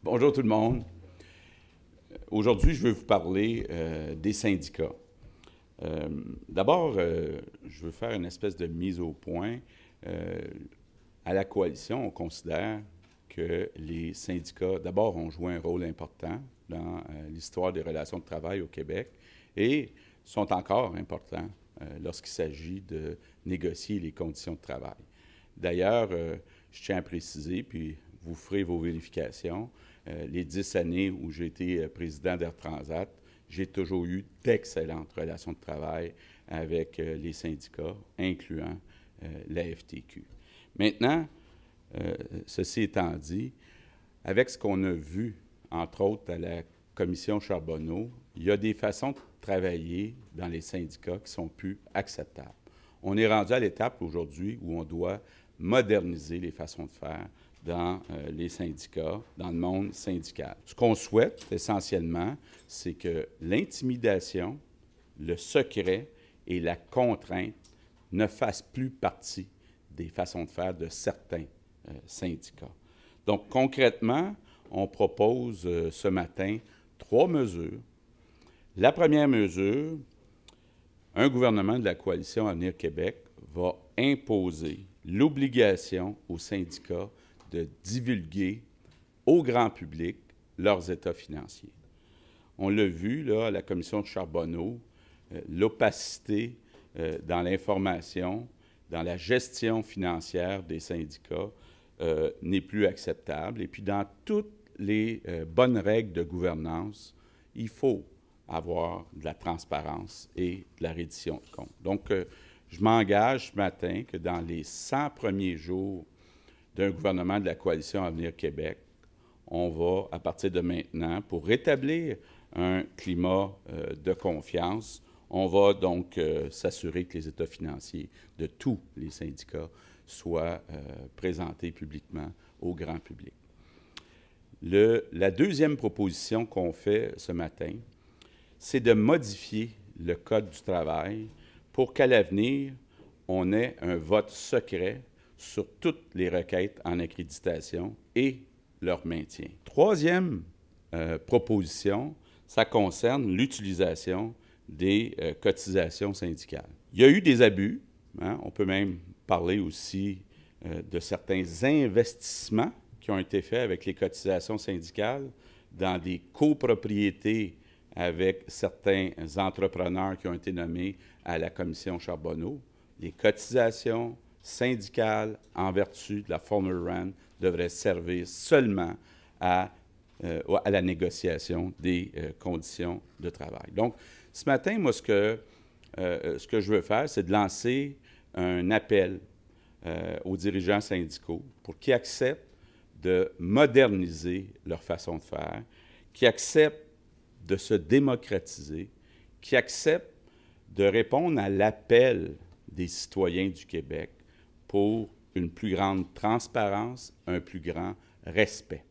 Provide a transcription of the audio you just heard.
Bonjour tout le monde. Aujourd'hui, je veux vous parler des syndicats. D'abord, je veux faire une espèce de mise au point. À la coalition, on considère que les syndicats, d'abord, ont joué un rôle important dans l'histoire des relations de travail au Québec et sont encore importants lorsqu'il s'agit de négocier les conditions de travail. D'ailleurs, je tiens à préciser, puis vous ferez vos vérifications, les 10 années où j'ai été président d'Air Transat, j'ai toujours eu d'excellentes relations de travail avec les syndicats, incluant la FTQ. Maintenant, ceci étant dit, avec ce qu'on a vu, entre autres, à la commission Charbonneau, il y a des façons de travailler dans les syndicats qui sont plus acceptables. On est rendu à l'étape aujourd'hui où on doit moderniser les façons de faire dans les syndicats, dans le monde syndical. Ce qu'on souhaite essentiellement, c'est que l'intimidation, le secret et la contrainte ne fassent plus partie des façons de faire de certains syndicats. Donc, concrètement, on propose ce matin 3 mesures. La première mesure, un gouvernement de la coalition Avenir Québec va imposer l'obligation aux syndicats de divulguer au grand public leurs états financiers. On l'a vu là, à la commission de Charbonneau, l'opacité dans l'information, dans la gestion financière des syndicats n'est plus acceptable. Et puis dans toutes les bonnes règles de gouvernance, il faut avoir de la transparence et de la reddition de comptes. Donc, je m'engage ce matin que dans les 100 premiers jours d'un gouvernement de la coalition Avenir Québec, on va, à partir de maintenant, pour rétablir un climat de confiance, on va donc s'assurer que les états financiers de tous les syndicats soient présentés publiquement au grand public. La deuxième proposition qu'on fait ce matin, c'est de modifier le Code du travail pour qu'à l'avenir, on ait un vote secret sur toutes les requêtes en accréditation et leur maintien. Troisième proposition, ça concerne l'utilisation des cotisations syndicales. Il y a eu des abus, hein, on peut même parler aussi de certains investissements qui ont été faits avec les cotisations syndicales dans des copropriétés avec certains entrepreneurs qui ont été nommés à la commission Charbonneau. Les cotisations syndicales, en vertu de la Formula Run, devraient servir seulement à la négociation des conditions de travail. Donc, ce matin, moi, ce que je veux faire, c'est de lancer un appel aux dirigeants syndicaux pour qu'ils acceptent de moderniser leur façon de faire, qu'ils acceptent de se démocratiser, qu'ils acceptent de répondre à l'appel des citoyens du Québec pour une plus grande transparence, un plus grand respect.